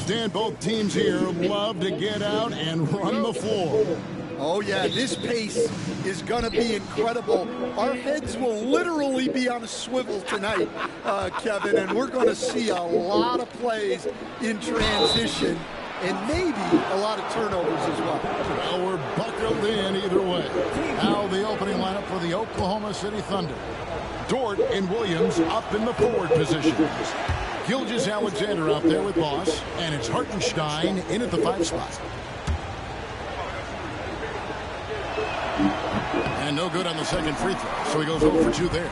Stan, both teams here love to get out and run the floor. Oh, yeah, this pace is going to be incredible. Our heads will literally be on a swivel tonight, Kevin, and we're going to see a lot of plays in transition and maybe a lot of turnovers as well. Well, we're buckled in either way. Now the opening lineup for the Oklahoma City Thunder. Dort and Williams up in the forward positions. Gilgeous-Alexander out there with Boss, and it's Hartenstein in at the 5 spot. And no good on the second free throw, so he goes 0 for 2 there.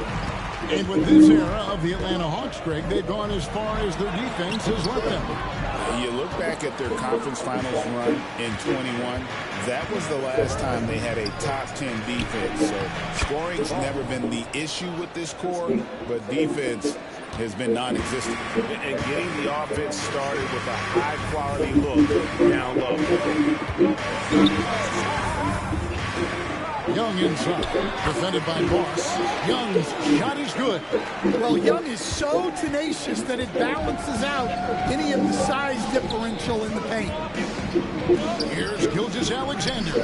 And with this era of the Atlanta Hawks, Greg, they've gone as far as their defense has let them. You look back at their conference finals run in 21, that was the last time they had a top 10 defense. So scoring's never been the issue with this core, but defense has been non-existent. And getting the offense started with a high-quality look down low. Young inside, defended by Boss. Young's shot is good. Well, Young is so tenacious that it balances out any of the size differential in the paint. Here's Gilgeous-Alexander.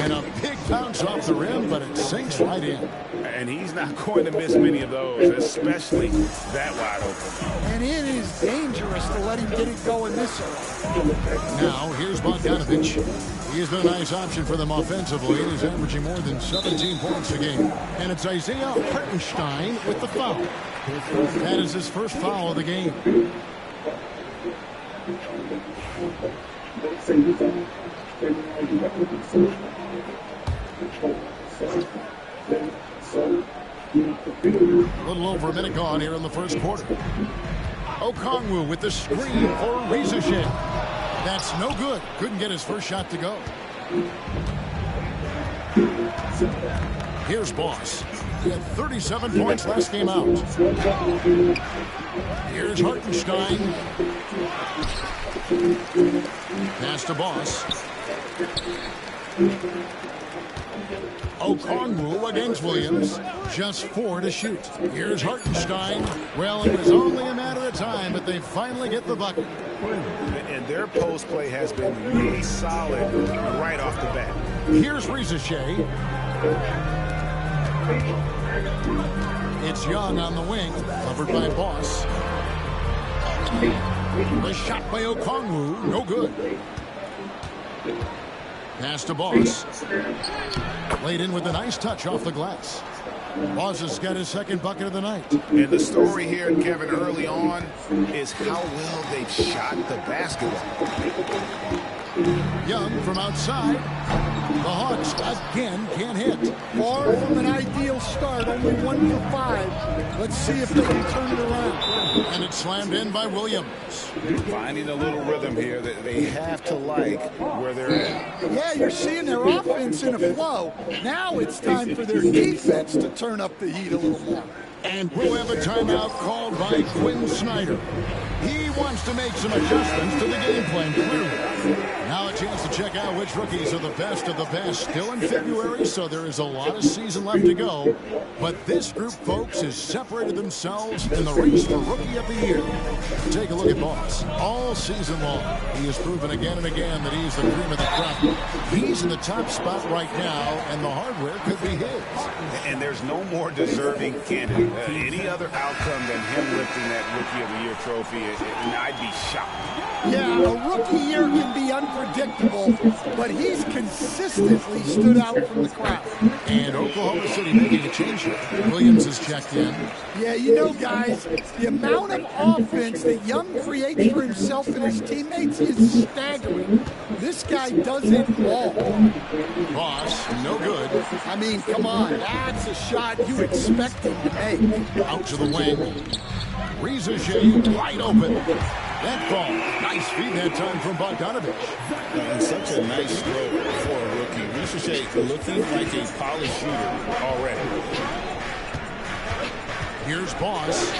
And a big bounce off the rim, but it sinks right in. And he's not going to miss many of those, especially that wide open. And it is dangerous to let him get it going this early. Now, here's Bogdanovic. He has been a nice option for them offensively, and is averaging more than 17 points a game. And it's Isaiah Hartenstein with the foul. That is his first foul of the game. A little over a minute gone here in the first quarter. Okongwu with the screen for Reza Shea. That's no good. Couldn't get his first shot to go. Here's Boss. He had 37 points last game out. Here's Hartenstein. Pass to Boss. Okongwu against Williams. Just 4 to shoot. Here's Hartenstein. Well, it was only a matter of time, but they finally get the bucket. And their post play has been really solid right off the bat. Here's Reza Shea. It's Young on the wing, covered by Boss. The shot by Okongwu, no good. Pass to Boss. Laid in with a nice touch off the glass. Boss has got his second bucket of the night. And the story here, Kevin, early on is how well they've shot the basketball. Young from outside. The Hawks again can't hit. Far from an ideal start, only 1 for 5. Let's see if they can turn it around. And it's slammed in by Williams. Finding a little rhythm here that they have to like where they're at. Yeah, you're seeing their offense in a flow. Now it's time for their defense to turn up the heat a little more. And we'll have a timeout called by Quinn Snyder. He wants to make some adjustments to the game plan, clearly. Now a chance to check out which rookies are the best of the best. Still in February, so there is a lot of season left to go. But this group, folks, has separated themselves in the race for Rookie of the Year. Take a look at Boss. All season long, he has proven again and again that he's the cream of the crop. He's in the top spot right now, and the hardware could be his. And there's no more deserving candidate. Any other outcome than him lifting that Rookie of the Year trophy, and I'd be shocked. Yeah, a rookie year can be unpredictable, but he's consistently stood out from the crowd. And Oklahoma City making a change here. Williams is checked in. Yeah, you know, guys, the amount of offense that Young creates for himself and his teammates is staggering. This guy does it all. Boss, no good. I mean, come on, that's a shot you expect him to make. Out to the wing. Reza Shea wide open. That ball. Nice feed that time from Bogdanovic. And such a nice stroke for a rookie. Reza Shea looking like a polished shooter already. Here's Boss.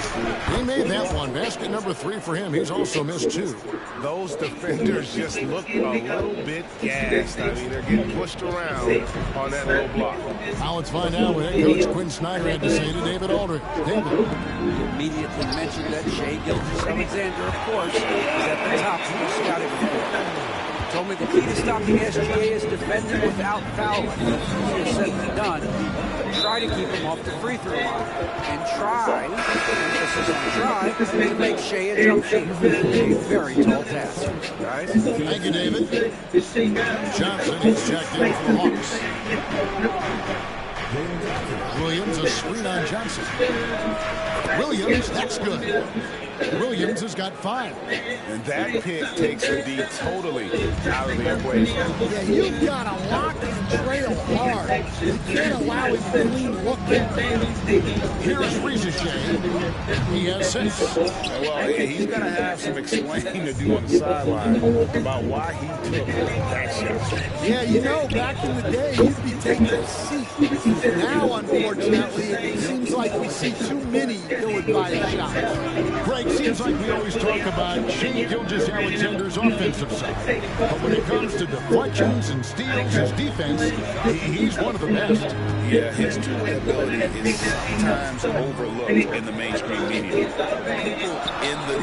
He made that one. Basket number 3 for him. He's also missed 2. Those defenders just look a little bit gassed. I mean, they're getting pushed around on that low block. Now let's find out what head coach Quinn Snyder had to say to David Aldridge. David. You immediately mentioned that Shea Gilgeous-Alexander, of course, is at the top of the told me the key to stopping SGA is defending without fouling. Easier said than done. But try to keep him off the free throw line. And try, emphasis on try, to make Shea a jump shooter. A very tall task. Guys? Thank you, David. Johnson is checked in for the Hawks. Williams, a screen on Johnson. Williams, that's good. Williams has got 5. And that pick takes the D totally out of the equation. Yeah, you've got to lock and trail hard. You can't allow him to clean look. Here's Rizachet. He has 6. Well, he's going to have some explaining to do on the sideline about why he took that shot. Yeah, you know, back in the day, you'd be taking a seat. Now, unfortunately, it seems like we see too many ill-advised shots. Greg, seems like we always talk about Shea Gilgeous-Alexander's offensive side. But when it comes to deflections and steals, his defense, he's one of the best. Yeah, his two-way ability is sometimes overlooked in the mainstream media. People in the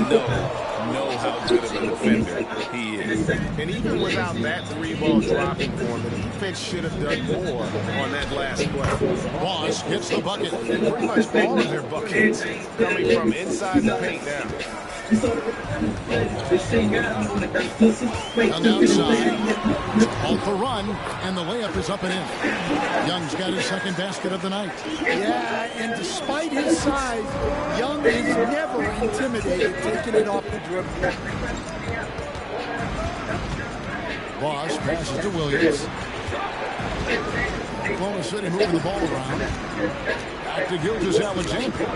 know how good of a defender he is. And even without that 3-ball dropping for him, the defense should have done more on that last play. Boss gets the bucket. Pretty much all of their buckets coming from inside the paint down. On the outside, off the run, and the layup is up and in. Young's got his second basket of the night. Yeah, and despite his size, Young is never intimidated taking it off the dribble. Boss passes to Williams. Oklahoma City moving the ball around. Back to Gilgeous-Alexander.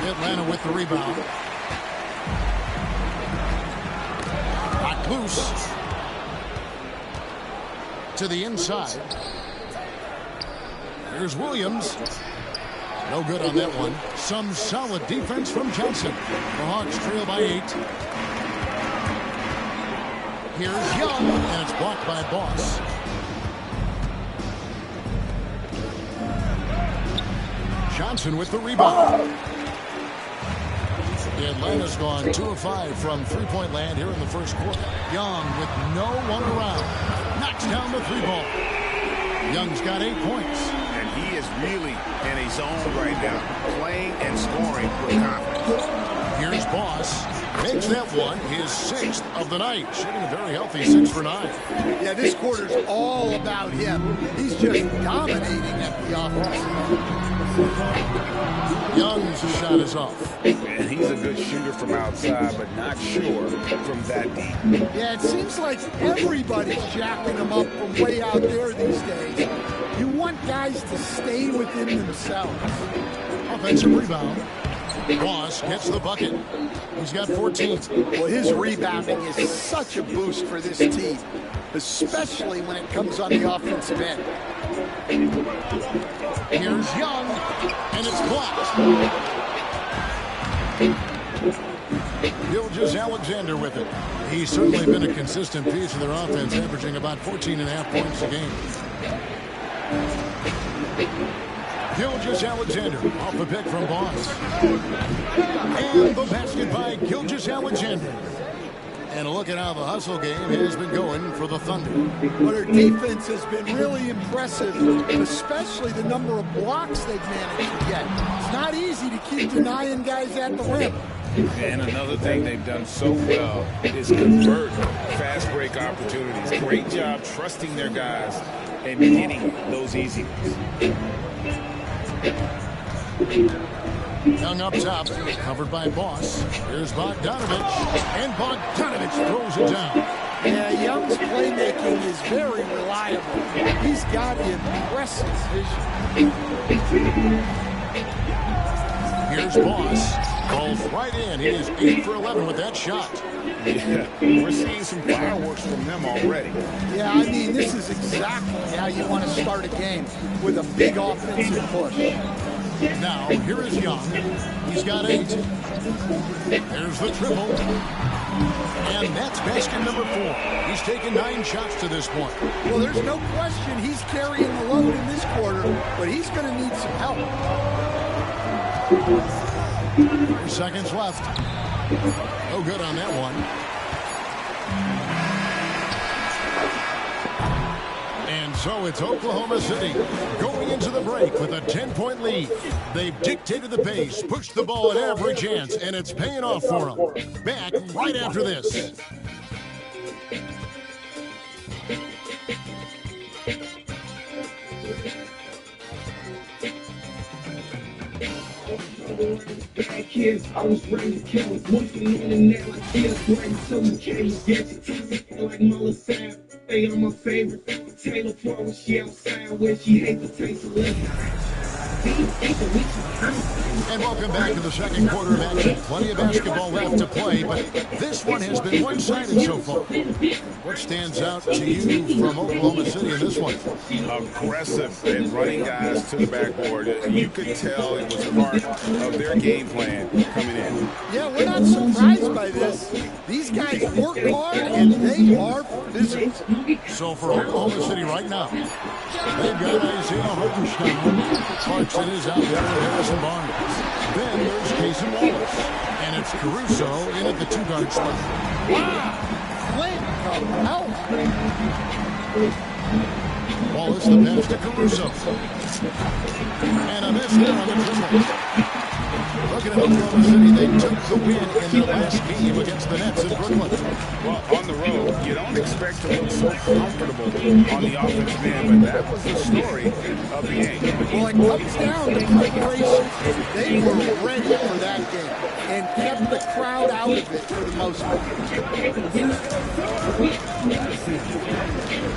Atlanta with the rebound. Knocked loose. To the inside. Here's Williams. No good on that one. Some solid defense from Johnson. The Hawks trail by 8. Here's Young, and it's blocked by Boss. Johnson with the rebound. Atlanta's gone 2 of 5 from three-point land here in the first quarter. Young with no one around. Knocks down the 3-ball. Young's got 8 points. And he is really in a zone right now, playing and scoring with confidence. Here's Boss. Makes that one his 6th of the night. Shooting a very healthy 6 for 9. Yeah, this quarter's all about him. He's just dominating at the offense. Young's shot is off. And he's a good shooter from outside, but not sure from that deep. Yeah, it seems like everybody's jacking him up from way out there these days. You want guys to stay within themselves. Offensive rebound. Boss gets the bucket. He's got 14. Well, his rebounding is such a boost for this team, especially when it comes on the offensive end. Here's Young, and it's blocked. Gilgeous-Alexander with it. He's certainly been a consistent piece of their offense, averaging about 14.5 points a game. Gilgeous-Alexander off the pick from Boss. And the basket by Gilgeous-Alexander. And look at how the hustle game has been going for the Thunder. But their defense has been really impressive, especially the number of blocks they've managed to get. It's not easy to keep denying guys at the rim. And another thing they've done so well is convert fast break opportunities. Great job trusting their guys and getting those easy ones. Young up top, covered by Boss. Here's Bogdanovich, and Bogdanovich throws it down. Yeah, Young's playmaking is very reliable. He's got impressive vision. Here's Boss. Falls right in. He is 8 for 11 with that shot. Yeah, we're seeing some fireworks from them already. Yeah, I mean, this is exactly how you want to start a game, with a big offensive push. Now, here is Young. He's got 8. There's the triple. And that's basket number 4. He's taken 9 shots to this point. Well, there's no question he's carrying the load in this quarter, but he's going to need some help. 3 seconds left. No good on that one. And so it's Oklahoma City going into the break with a 10-point lead. They've dictated the pace, pushed the ball at every chance, and it's paying off for them. Back right after this. Kids, I was ready to kill it. Working on the net like this, right until you can't get it. Like Mother Sam, they are my favorite. Taylor Pro when she outside, where she hates the taste of living. And welcome back to the second quarter of action. Plenty of basketball left to play, but this one has been one-sided so far. What stands out to you from Oklahoma City in this one? Aggressive and running guys to the backboard. You could tell it was part of their game plan coming in. Yeah, we're not surprised by this. These guys work hard and they are physical. So for Oklahoma City right now, they've got Isaiah Hartenstein. Clarkson is out there with Harrison Barnes. Then there's Cason Wallace. And it's Caruso in at the two-guard spot. Wow! Clint, help! Wallace the pass to Caruso. And a miss there on the dribble. Looking at Oklahoma City, they took the win in their last game against the Nets in Brooklyn. Well, on the road, you don't expect to look so comfortable on the offensive end, but that was the story of the game. Well, it comes down to preparation. They were ready for that game and kept the crowd out of it for the most part.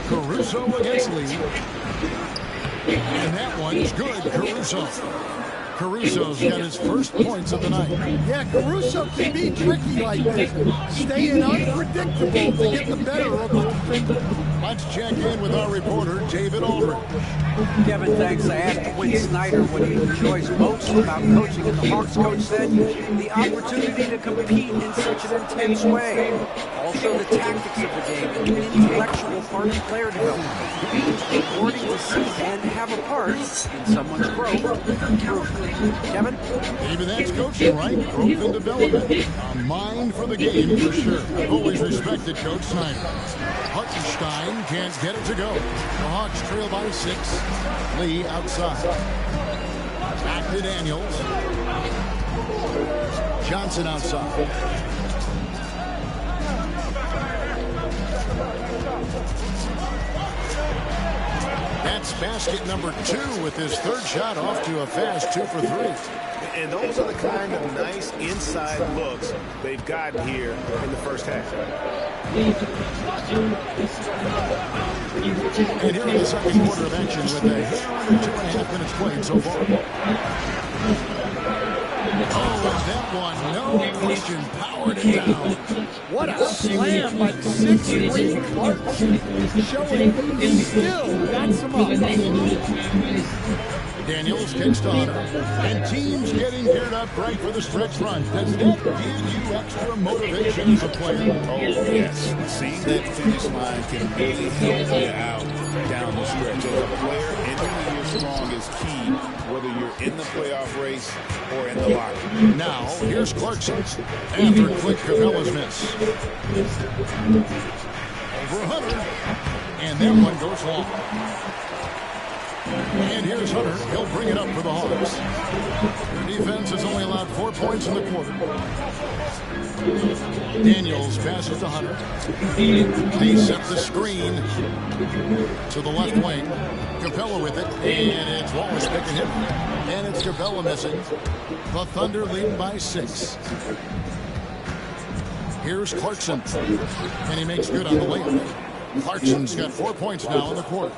Caruso against Lee. And that one's good, Caruso. Caruso's got his first points of the night. Yeah, Caruso can be tricky like this, staying unpredictable to get the better of the defender. Let's check in with our reporter, David Aldridge. Kevin, thanks. I asked Quinn Snyder what he enjoys most about coaching, and the Hawks coach said the opportunity to compete in such an intense way. Also, the tactics of the game and the intellectual part of player development. It's rewarding to see and have a part in someone's growth and improvement. Kevin? Maybe that's coaching, right? Growth and development. A mind for the game, for sure. I've always respected Coach Snyder. Hartenstein can't get it to go. The Hawks trail by 6. Lee outside. Back to Daniels. Johnson outside. That's basket number 2 with his third shot off to a fast 2 for 3. And those are the kind of nice inside looks they've gotten here in the first half. And here in the second quarter of action with a hair under 2.5 minutes played so far. Oh, and that one, no question, powered it down. What a slam by 6'3" Clarkson, showing he's still got some up. Daniels kicks to Hunter, and teams getting geared up right for the stretch run. Does that give you extra motivation as a player? Oh, yes. Seeing that finish line can really help you out down the stretch. As a player, ending the year strong is key, whether you're in the playoff race or in the locker. Now, here's Clarkson after Clint Capella's miss. Over Hunter, and that one goes long. And here's Hunter. He'll bring it up for the Hawks. Their defense has only allowed 4 points in the quarter. Daniels passes to Hunter. They set the screen to the left wing. Capella with it, and it's Wallace picking him. And it's Capella missing. The Thunder leading by 6. Here's Clarkson, and he makes good on the layup. Clarkson's got 4 points now in the quarter.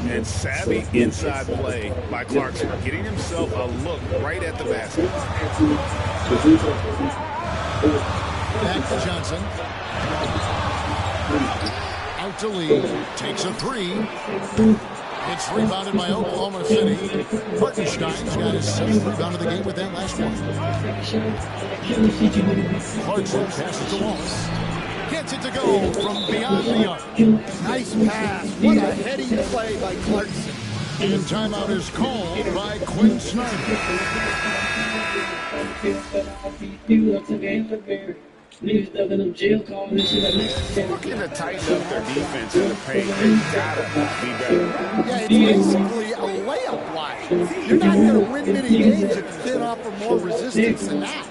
And savvy inside play by Clarkson, getting himself a look right at the basket. Back to Johnson. Out to Lee. Takes a 3. It's rebounded by Oklahoma City. Hartenstein's got his 7th rebound of the game with that last one. Clarkson passes to Wallace. Gets it to go from beyond the arc. Nice pass. What a heady play by Clarkson. And timeout is called by Quinn Snyder. Niggas stuck in them jail calls and shit like that. Looking to tighten up their defense in the paint. They gotta be better. Yeah, it's basically a layup line. You're not going to win many games if you can't offer more resistance than that.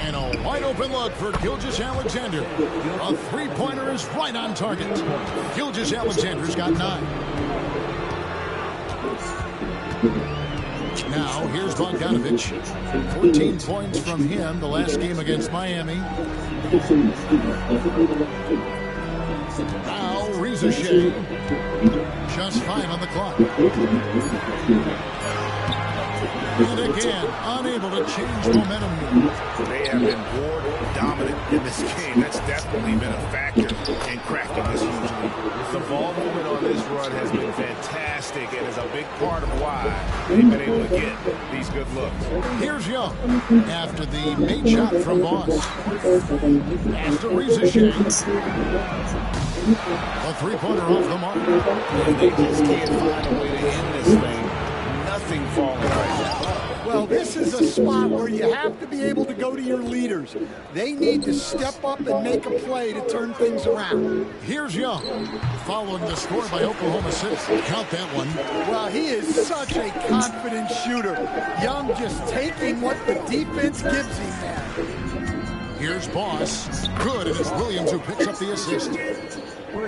And a wide open look for Gilgeous-Alexander. A three-pointer is right on target. Gilgeous-Alexander's got 9. Now, here's Bogdanovich. 14 points from him the last game against Miami. Now, Reza Shea. Just 5 on the clock. And again, unable to change momentum here. They have been board dominant in this game. That's definitely been a factor in cracking this huge lead. The ball movement on this run has been fantastic and is a big part of why they've been able to get these good looks. Here's Young after the made shot from Boss. Pass to Reza Shea. A three-pointer off the mark. And they just can't find a way to end this thing. Nothing falling right now. Well, this is a spot where you have to be able to go to your leaders. They need to step up and make a play to turn things around. Here's Young, following the score by Oklahoma City. Count that one. Well, he is such a confident shooter. Young just taking what the defense gives him there. Here's Boss. Good, and it's Williams who picks up the assist.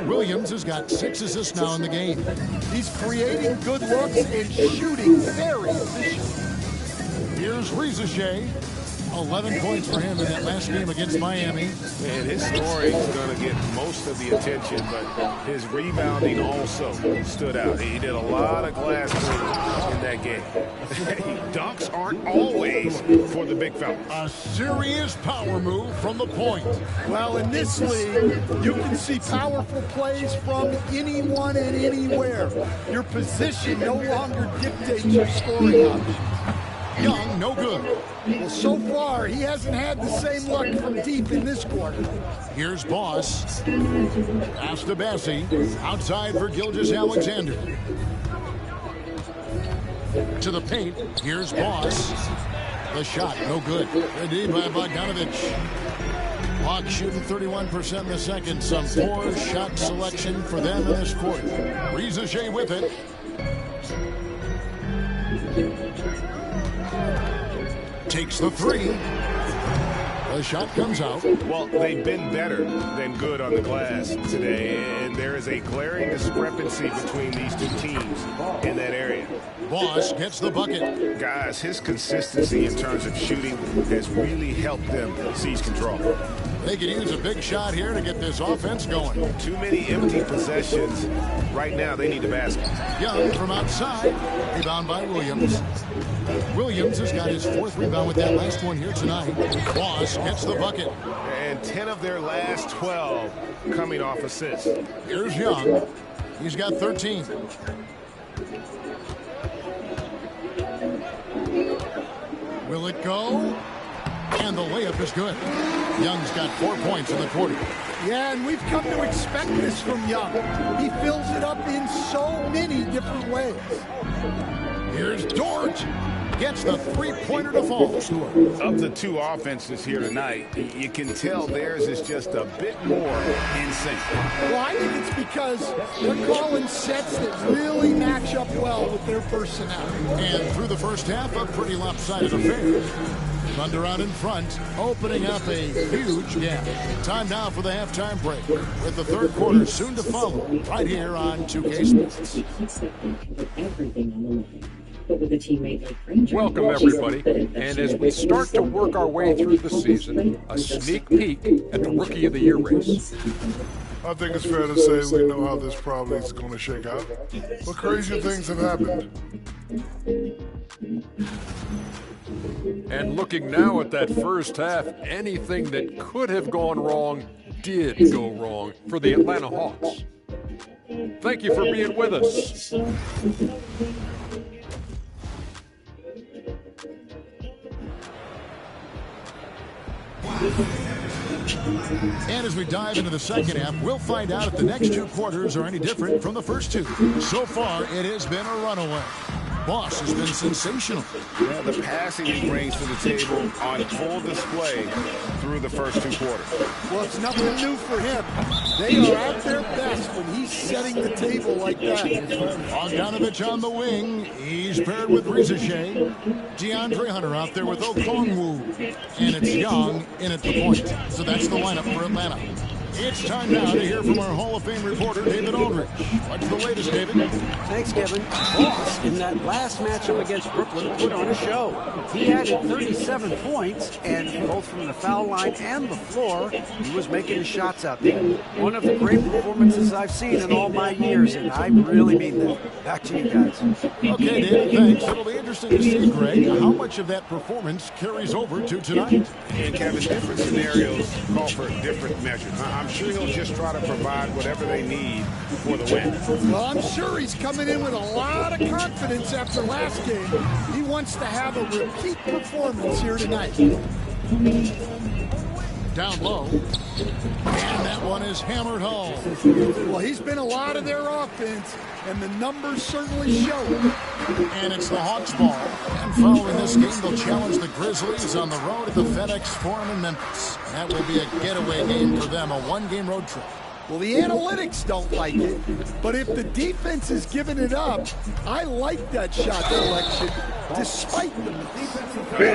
Williams has got 6 assists now in the game. He's creating good looks and shooting very efficient. Here's Reza Shea. 11 points for him in that last game against Miami. And his scoring is going to get most of the attention, but his rebounding also stood out. He did a lot of glass cleaning in that game. Dunks aren't always for the big fella. A serious power move from the point. Well, in this league, you can see powerful plays from anyone and anywhere. Your position no longer dictates your scoring options. Young, no good. Well, so far, he hasn't had the same luck from deep in this quarter. Here's Boss. Pass to Bassie. Outside for Gilgeous-Alexander. To the paint. Here's Boss. The shot, no good. Ready by Bogdanovich. Hawks shooting 31% in the second. Some poor shot selection for them in this quarter. Reza Shea with it. Takes the three. The shot comes out. Well, they've been better than good on the glass today, and there is a glaring discrepancy between these two teams in that area. Boss gets the bucket. Guys, his consistency in terms of shooting has really helped them seize control. They could use a big shot here to get this offense going. Too many empty possessions. Right now, they need the basket. Young from outside. Rebound by Williams. Williams has got his 4th rebound with that last one here tonight. Boss gets the bucket. And 10 of their last 12 coming off assists. Here's Young. He's got 13. Will it go? And the layup is good. Young's got 4 points in the quarter. Yeah, and we've come to expect this from Young. He fills it up in so many different ways. Here's Dort. Gets the three-pointer to fall. Of the two offenses here tonight, you can tell theirs is just a bit more in sync. Well, I think it's because they're calling sets that really match up well with their personnel. And through the first half, a pretty lopsided affair. Thunder out in front, opening up a huge gap. Time now for the halftime break, with the third quarter soon to follow, right here on 2K Sports. Welcome, everybody. And as we start to work our way through the season, a sneak peek at the Rookie of the Year race. I think it's fair to say we know how this probably is going to shake out. But crazy things have happened. And looking now at that first half, anything that could have gone wrong did go wrong for the Atlanta Hawks. Thank you for being with us. And as we dive into the second half, we'll find out if the next 2 quarters are any different from the first 2. So far, it has been a runaway. Boss has been sensational. Yeah, the passing he brings to the table on full display through the first 2 quarters. Well, it's nothing new for him. They are at their best when he's setting the table like that. Bogdanovich on the wing. He's paired with Reza Shea. DeAndre Hunter out there with Okongwu. And it's Young in at the point. So that's the lineup for Atlanta. It's time now to hear from our Hall of Fame reporter, David Aldridge. What's the latest, David? Thanks, Kevin. Boss, in that last matchup against Brooklyn, put on a show. He added 37 points, and both from the foul line and the floor, he was making his shots out there. One of the great performances I've seen in all my years, and I really mean that. Back to you guys. Okay, David, thanks. It'll be interesting to see, Greg, how much of that performance carries over to tonight. And Kevin, different scenarios call for different measures. I'm sure he'll just try to provide whatever they need for the win. Well, I'm sure he's coming in with a lot of confidence after last game. He wants to have a repeat performance here tonight. Down low. And that one is hammered home. Well, he's been a lot of their offense, and the numbers certainly show it. And it's the Hawks ball. And following this game, they'll challenge the Grizzlies on the road at the FedEx Forum in Memphis. That will be a getaway game for them, a 1-game road trip. Well, the analytics don't like it, but if the defense is giving it up, I like that shot selection, despite them.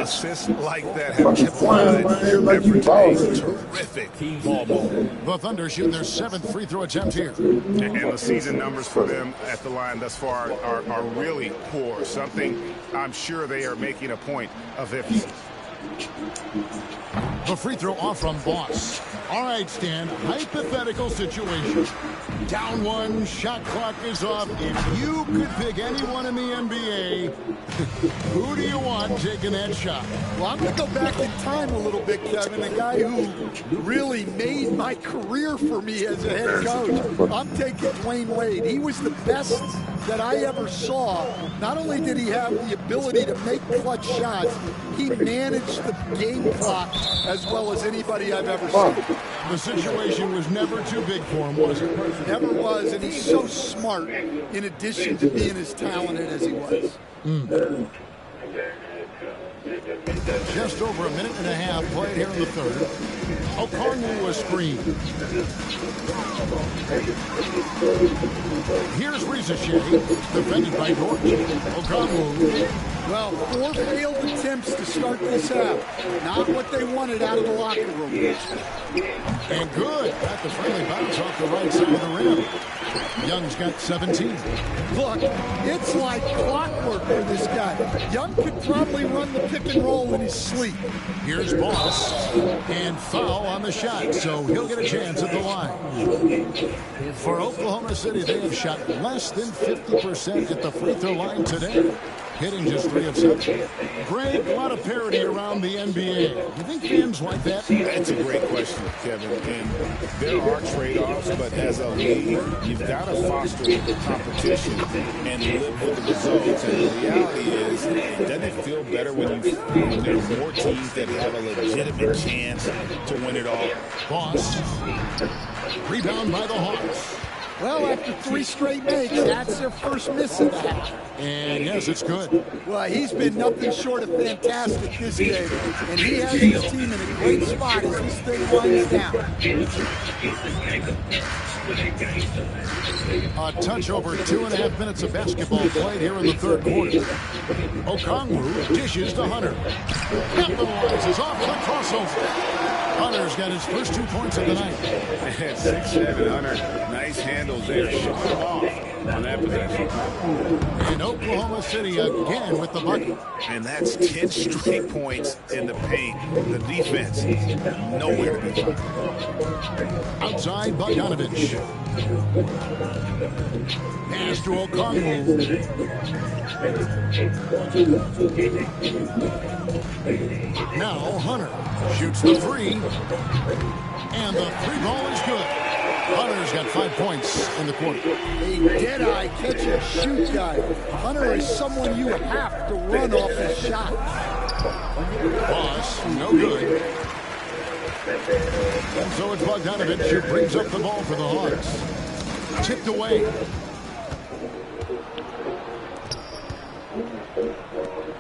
Assists like that have typified every terrific ball movement. The Thunder shoot their 7th free throw attempt here. And the season numbers for them at the line thus far are really poor. Something I'm sure they are making a point of emphasis. The free throw off from Boss. All right, Stan, hypothetical situation. Down 1, shot clock is off. If you could pick anyone in the NBA, who do you want taking that shot? Well, I'm going to go back in time a little bit, Kevin. A guy who really made my career for me as a head coach. I'm taking Dwayne Wade. He was the best that I ever saw. Not only did he have the ability to make clutch shots, he managed the game clock as well as anybody I've ever seen. The situation was never too big for him, was it? Never was, and he's so smart in addition to being as talented as he was. Just over a minute and a half played here in the third. Okongwu was screened. Here's Reza Shea, defended by Dort. Okongwu. Well, 4 failed attempts to start this half. Not what they wanted out of the locker room. And good. Got the friendly bounce off the right side of the rim. Young's got 17. Look, it's like clockwork for this guy. Young could probably run the pick and roll in his sleep. Here's Boss. And foul on the shot, so he'll get a chance at the line. For Oklahoma City, they have shot less than 50% at the free throw line today. Hitting just 3 of 7. Greg, a lot of parity around the NBA. You think fans like that? That's a great question, Kevin. And there are trade-offs, but as a league, you've got to foster competition and live with the results. And the reality is, doesn't it feel better when there are more teams that have a legitimate chance to win it all? Boss. Rebound by the Hawks. Well, after 3 straight makes, that's their first miss of the half. And yes, it's good. Well, he's been nothing short of fantastic this game. And he has his team in a great spot as this thing winds down. A touch over 2.5 minutes of basketball played here in the third quarter. Okongwu dishes to Hunter. Capitalizes off the crossover. Hunter's got his first 2 points of the night. 6'7", Hunter. Nice handles there. Showing him off on that possession. And Oklahoma City again with the bucket. And that's 10 straight points in the paint. The defense nowhere to be found. Outside, Bogdanovich. Pass to Okongwu. Now Hunter shoots the 3. And the 3 ball is good. Hunter's got 5 points in the quarter. A dead-eye catch-and-shoot guy. Hunter is someone you have to run off his shot. Boss, no good. And so it's Bogdanovich who brings up the ball for the Hawks. Tipped away.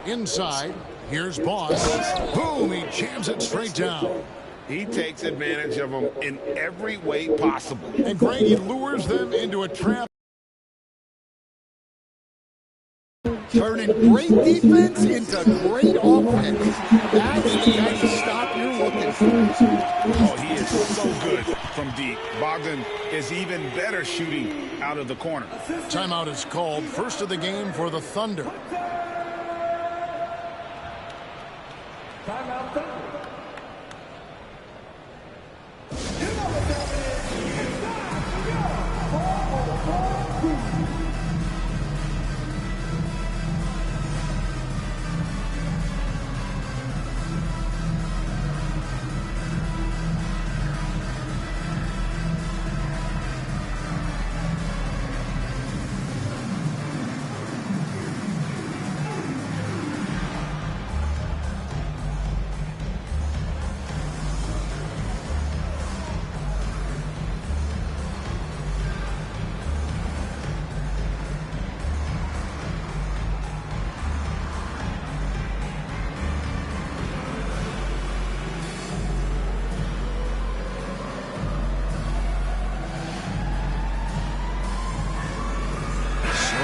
Inside, here's Boss. Boom, he jams it straight down. He takes advantage of them in every way possible. And Greg, he lures them into a trap. Turning great defense into great offense. That's the kind of stop you're looking for. Oh, he is so good from deep. Bogdan is even better shooting out of the corner. Timeout is called. First of the game for the Thunder. Timeout, Thunder.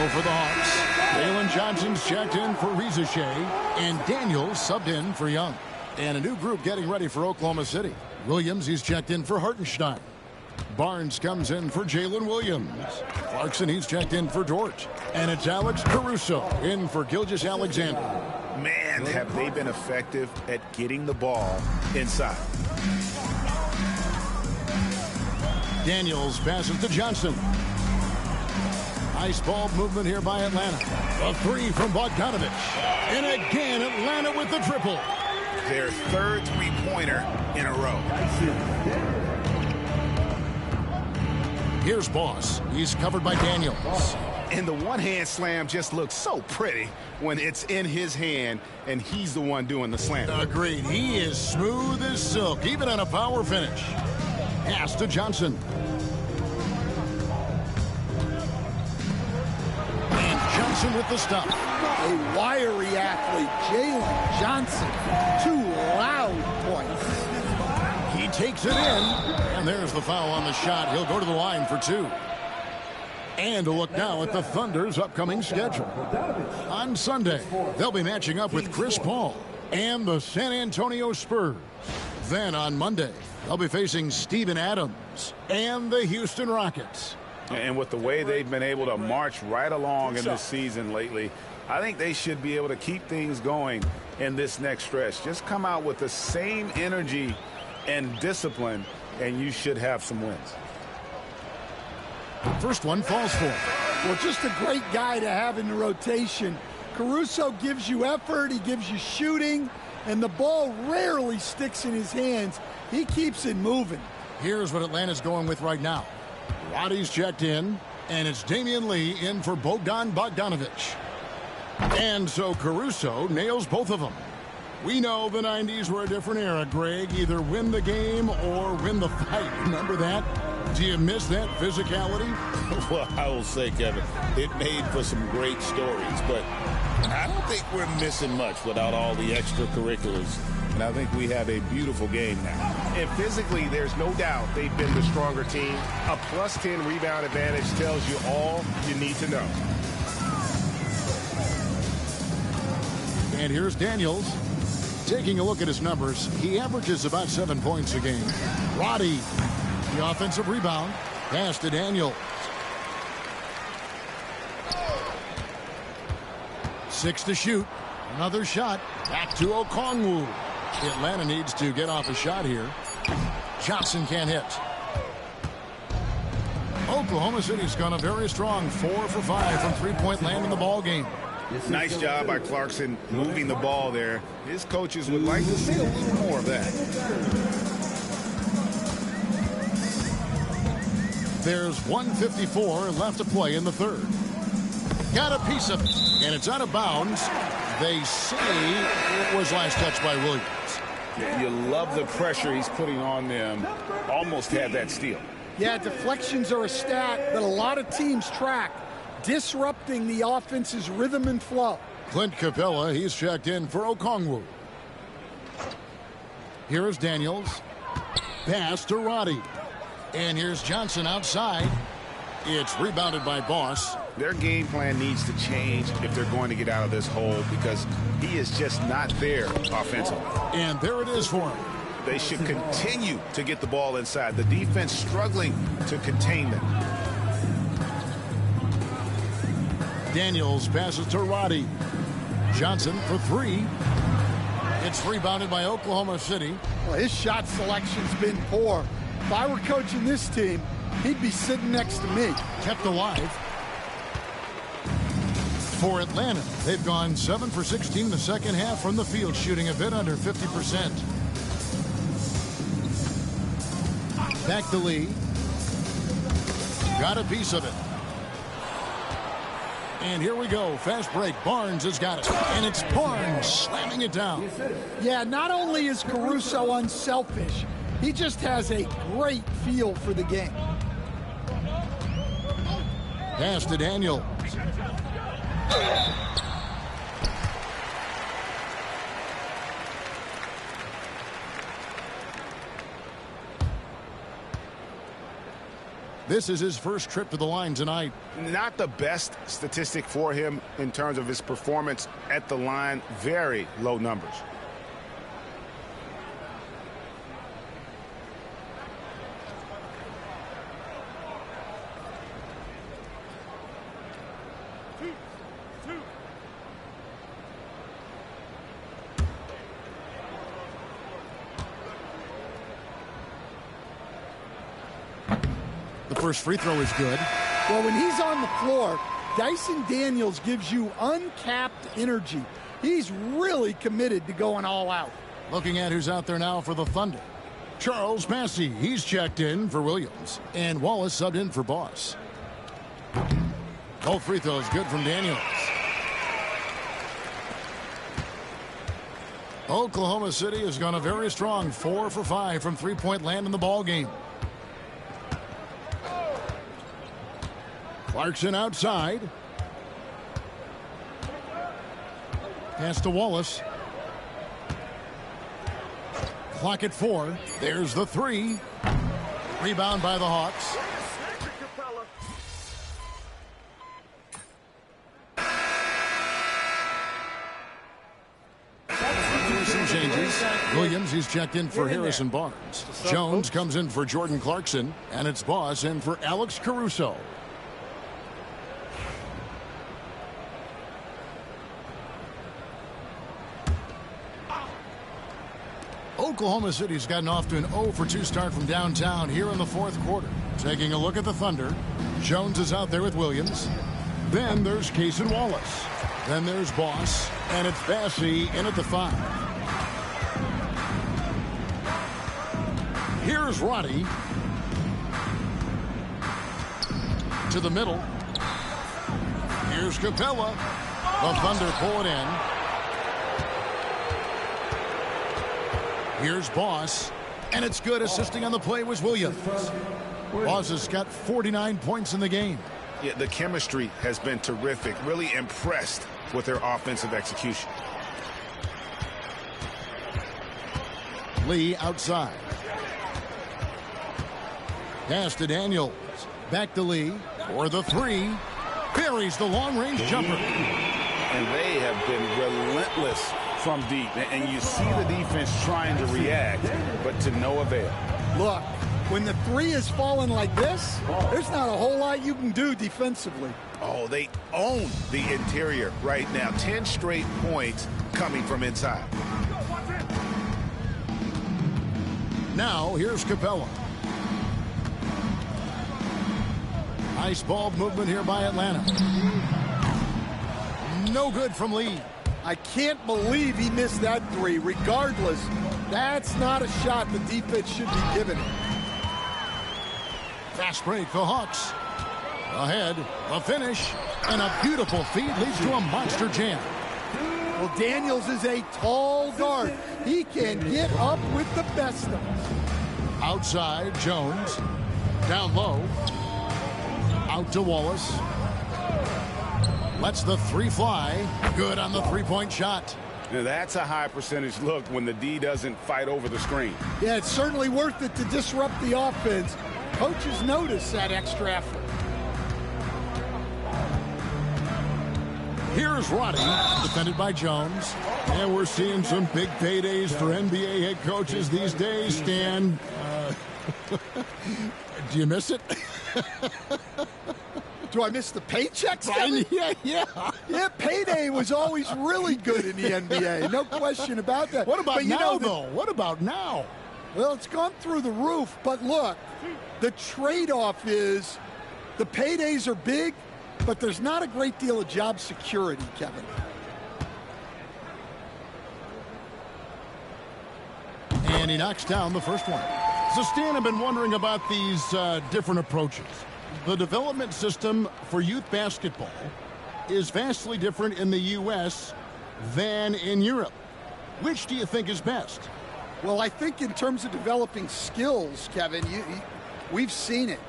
For the Hawks, Jalen Johnson's checked in for Rizachet, and Daniels subbed in for Young. And a new group getting ready for Oklahoma City. Williams, he's checked in for Hartenstein. Barnes comes in for Jalen Williams. Clarkson, he's checked in for Dort. And it's Alex Caruso in for Gilgeous-Alexander. Man, have they been effective at getting the ball inside. Daniels passes to Johnson. Nice ball movement here by Atlanta. A three from Bogdanovich. And again, Atlanta with the triple. Their third three-pointer in a row. Here's Boss. He's covered by Daniels. And the one-hand slam just looks so pretty when it's in his hand and he's the one doing the slam. Agreed. He is smooth as silk, even on a power finish. Pass to Johnson. With the stop. A wiry athlete, Jalen Johnson. 2 loud points. He takes it in, and there's the foul on the shot. He'll go to the line for 2. And a look now at the Thunder's upcoming schedule. On Sunday, they'll be matching up with Chris Paul and the San Antonio Spurs. Then on Monday, they'll be facing Steven Adams and the Houston Rockets. And with the way they've been able to march right along in this season lately, I think they should be able to keep things going in this next stretch. Just come out with the same energy and discipline, and you should have some wins. First one falls for. Well, just a great guy to have in the rotation. Caruso gives you effort, he gives you shooting, and the ball rarely sticks in his hands. He keeps it moving. Here's what Atlanta's going with right now. Roddy's checked in, and it's Damian Lee in for Bogdan Bogdanovich. And so Caruso nails both of them. We know the 90s were a different era, Greg. Either win the game or win the fight. Remember that? Do you miss that physicality? Well, I will say, Kevin, it made for some great stories, but I don't think we're missing much without all the extracurriculars. And I think we have a beautiful game now. And physically, there's no doubt they've been the stronger team. A +10 rebound advantage tells you all you need to know. And here's Daniels. Taking a look at his numbers, he averages about 7 points a game. Roddy, the offensive rebound. Pass to Daniels. 6 to shoot. Another shot. Back to Okongwu. Atlanta needs to get off a shot here. Johnson can't hit. Oklahoma City's gone a very strong 4 for 5 from three-point land in the ball game. Nice job by Clarkson moving the ball there. His coaches would like to see a little more of that. There's 1:54 left to play in the third. Got a piece of it, and it's out of bounds. They say it was last touched by Williams. You love the pressure he's putting on them. Almost had that steal. Yeah, deflections are a stat that a lot of teams track, disrupting the offense's rhythm and flow. Clint Capella, he's checked in for Okongwu. Here is Daniels. Pass to Roddy. And here's Johnson outside. It's rebounded by Boss. Their game plan needs to change if they're going to get out of this hole because he is just not there offensively. And there it is for him. They should continue to get the ball inside. The defense struggling to contain them. Daniels passes to Roddy. Johnson for three. It's rebounded by Oklahoma City. Well, his shot selection's been poor. If I were coaching this team, he'd be sitting next to me. Kept alive. For Atlanta, they've gone 7 for 16 in the second half from the field, shooting a bit under 50%. Back to Lee. Got a piece of it. And here we go. Fast break. Barnes has got it. And it's Barnes slamming it down. Yeah, not only is Caruso unselfish, he just has a great feel for the game. Pass to Daniels. This is his first trip to the line tonight. Not the best statistic for him in terms of his performance at the line. Very low numbers. The first free throw is good. Well, when he's on the floor, Dyson Daniels gives you uncapped energy. He's really committed to going all out. Looking at who's out there now for the Thunder. Charles Massey, he's checked in for Williams. And Wallace subbed in for Boss. Both free throws good from Daniels. Oklahoma City has gone a very strong 4 for 5 from three-point land in the ball game. Clarkson outside. Pass to Wallace. Clock at 4. There's the three. Rebound by the Hawks. Some changes. Williams, he's checked in for Harrison Barnes. Jones comes in for Jordan Clarkson. And it's Boss in for Alex Caruso. Oklahoma City's gotten off to an 0 for 2 start from downtown here in the fourth quarter. Taking a look at the Thunder. Jones is out there with Williams. Then there's Cason Wallace. Then there's Boss. And it's Bassey in at the 5. Here's Roddy. To the middle. Here's Capella. The Thunder pull it in. Here's Boss, and it's good. Assisting on the play was Williams. Boss has got 49 points in the game. Yeah, the chemistry has been terrific. Really impressed with their offensive execution. Lee outside. Pass to Daniels. Back to Lee for the three. Buries the long-range jumper. And they have been relentless from deep, and you see the defense trying to react, but to no avail. Look, when the three is falling like this, there's not a whole lot you can do defensively. Oh, they own the interior right now. 10 straight points coming from inside. Now, here's Capella. Nice ball movement here by Atlanta. No good from Lee. I can't believe he missed that three. Regardless, that's not a shot the defense should be giving him. Fast break, the Hawks. Ahead, a finish, and a beautiful feed leads to a monster jam. Well, Daniels is a tall guard. He can get up with the best of them. Outside, Jones. Down low. Out to Wallace. Lets the three fly. Good on the three-point shot. Now that's a high percentage look when the D doesn't fight over the screen. Yeah, it's certainly worth it to disrupt the offense. Coaches notice that extra effort. Here's Roddy, defended by Jones. And we're seeing some big paydays for NBA head coaches these days, Stan. Do you miss it? Do I miss the paychecks? Yeah. Payday was always really good in the NBA. No question about that. What about but now, though? What about now? Well, it's gone through the roof. But look, the trade-off is the paydays are big, but there's not a great deal of job security, Kevin. And he knocks down the first one. So, Stan, I've been wondering about these different approaches. The development system for youth basketball is vastly different in the U.S. than in Europe. Which do you think is best? Well, I think in terms of developing skills, Kevin, we've seen it.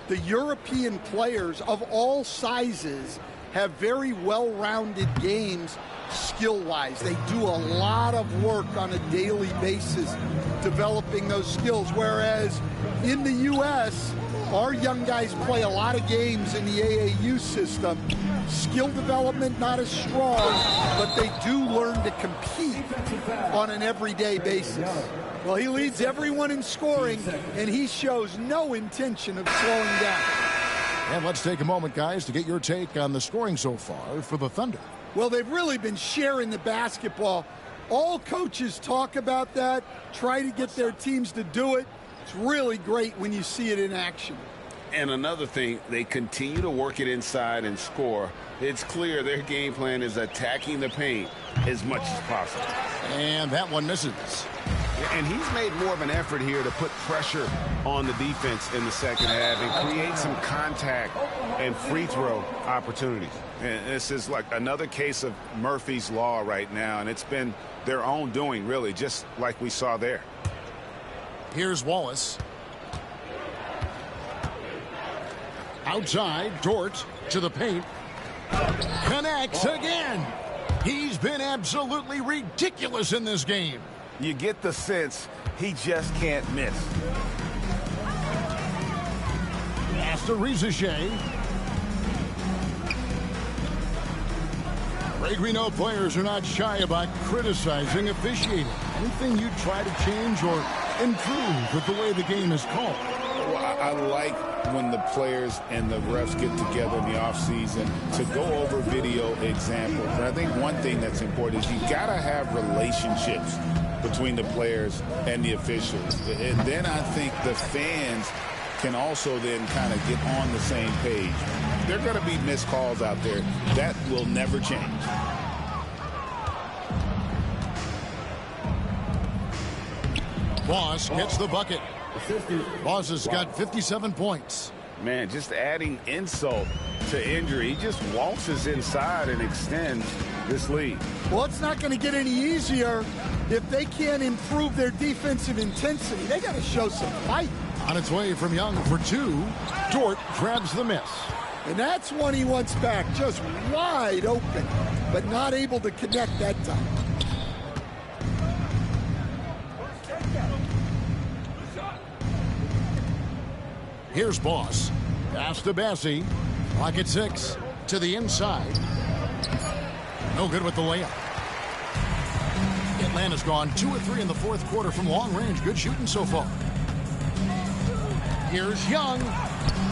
The European players of all sizes have very well-rounded games skill-wise. They do a lot of work on a daily basis developing those skills, whereas in the U.S., our young guys play a lot of games in the AAU system. Skill development not as strong, but they do learn to compete on an everyday basis. Well, he leads everyone in scoring, and he shows no intention of slowing down. And let's take a moment, guys, to get your take on the scoring so far for the Thunder. Well, they've really been sharing the basketball. All coaches talk about that, try to get their teams to do it. It's really great when you see it in action. And another thing, they continue to work it inside and score. It's clear their game plan is attacking the paint as much as possible. And that one misses. And he's made more of an effort here to put pressure on the defense in the second half and create some contact and free throw opportunities. And this is like another case of Murphy's Law right now, and it's been their own doing, really, just like we saw there. Here's Wallace. Outside, Dort to the paint. Connects again. He's been absolutely ridiculous in this game. You get the sense he just can't miss. Pass to Rizachet. Greg, we know players are not shy about criticizing officiating. Anything you try to change or improve with the way the game is called? Well, I like when the players and the refs get together in the offseason to go over video examples. And I think one thing that's important is you've got to have relationships between the players and the officials. And then I think the fans can also then kind of get on the same page. There are going to be missed calls out there. That will never change. Boss gets the bucket. Boss has got 57 points. Man, just adding insult to injury. He just waltzes inside and extends this lead. Well, it's not going to get any easier if they can't improve their defensive intensity. They got to show some fight. On its way from Young for two. Dort grabs the miss. And that's one he wants back, just wide open, but not able to connect that time. Here's Boss. Pass to Bassie. Clock at 6. To the inside. No good with the layup. Atlanta's gone 2 of 3 in the fourth quarter from long range. Good shooting so far. Here's Young.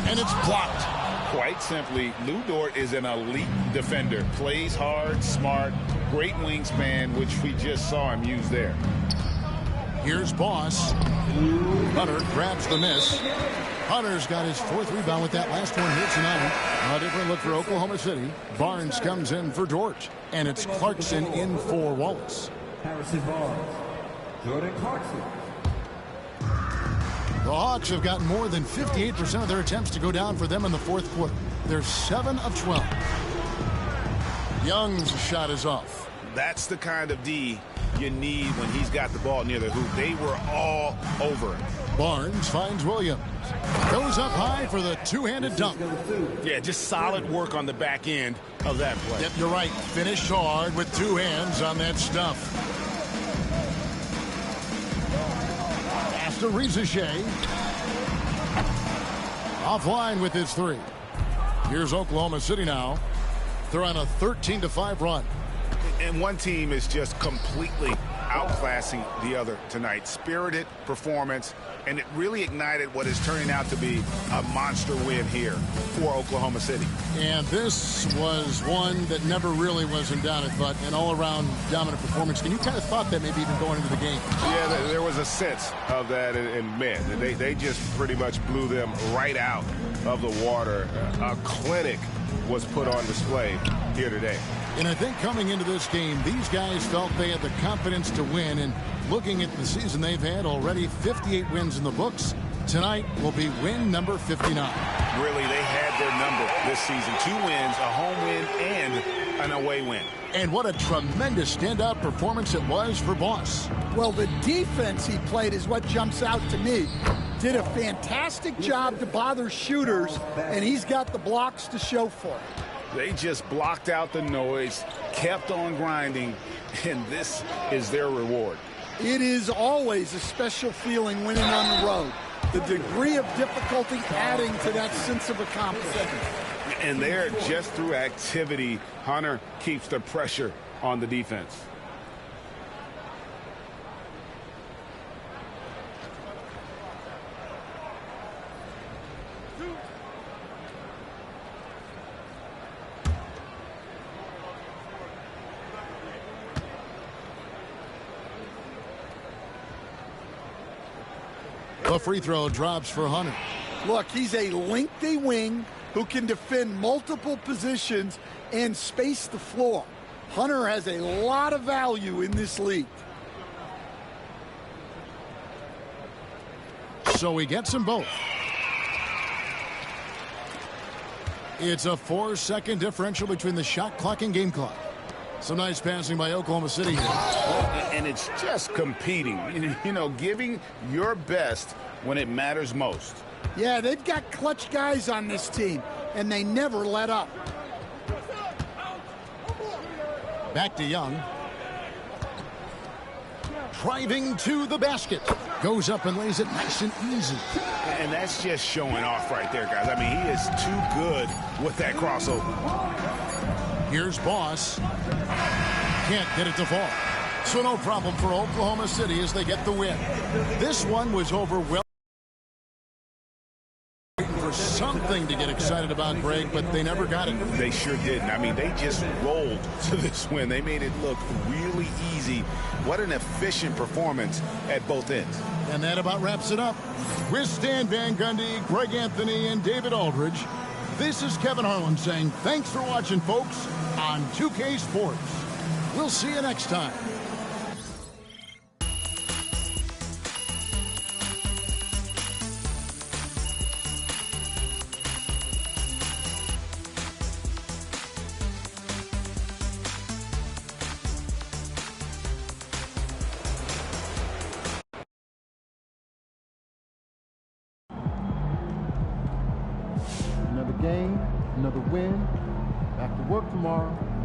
And it's blocked. Quite simply, Lou Dort is an elite defender. Plays hard, smart, great wingspan, which we just saw him use there. Here's Boss. Hunter grabs the miss. Hunter's got his fourth rebound with that last one here tonight. A different look for Oklahoma City. Barnes comes in for Dort. And it's Clarkson in for Wallace. Harrison Barnes. Jordan Clarkson. The Hawks have gotten more than 58% of their attempts to go down for them in the fourth quarter. They're 7 of 12. Young's shot is off. That's the kind of D you need when he's got the ball near the hoop. They were all over it. Barnes finds Williams. Goes up high for the two-handed dunk. Yeah, just solid work on the back end of that play. Yep, you're right. Finished hard with two hands on that stuff. After Reza Shea. Offline with his three. Here's Oklahoma City now. They're on a 13-5 run. And one team is just completely outclassing the other tonight. Spirited performance, and it really ignited what is turning out to be a monster win here for Oklahoma City. And this was one that never really was in doubt, but an all-around dominant performance. And you kind of thought that maybe even going into the game. Yeah, there was a sense of that, and man, they just pretty much blew them right out of the water. A clinic was put on display here today. And I think coming into this game, these guys felt they had the confidence to win. And looking at the season they've had, already 58 wins in the books. Tonight will be win number 59. Really, they had their number this season. 2 wins, a home win, and an away win. And what a tremendous standout performance it was for Boss. Well, the defense he played is what jumps out to me. Did a fantastic job to bother shooters, and he's got the blocks to show for it. They just blocked out the noise, kept on grinding, and this is their reward. It is always a special feeling winning on the road. The degree of difficulty adding to that sense of accomplishment. And there, just through activity, Hunter keeps the pressure on the defense. The free throw drops for Hunter. Look, he's a lengthy wing who can defend multiple positions and space the floor. Hunter has a lot of value in this league. So he gets them both. It's a 4-second differential between the shot clock and game clock. Some nice passing by Oklahoma City here. And it's just competing, you know, giving your best when it matters most. Yeah, they've got clutch guys on this team, and they never let up. Back to Young. Driving to the basket. Goes up and lays it nice and easy. And that's just showing off right there, guys. I mean, he is too good with that crossover. Here's Boss. Can't get it to fall. So no problem for Oklahoma City as they get the win. This one was over well. For something to get excited about, Greg, but they never got it. They sure didn't. I mean, they just rolled to this win. They made it look really easy. What an efficient performance at both ends. And that about wraps it up. With Stan Van Gundy, Greg Anthony, and David Aldridge, this is Kevin Harlan saying thanks for watching, folks, on 2K Sports. We'll see you next time. Another game, another win. Back to work tomorrow.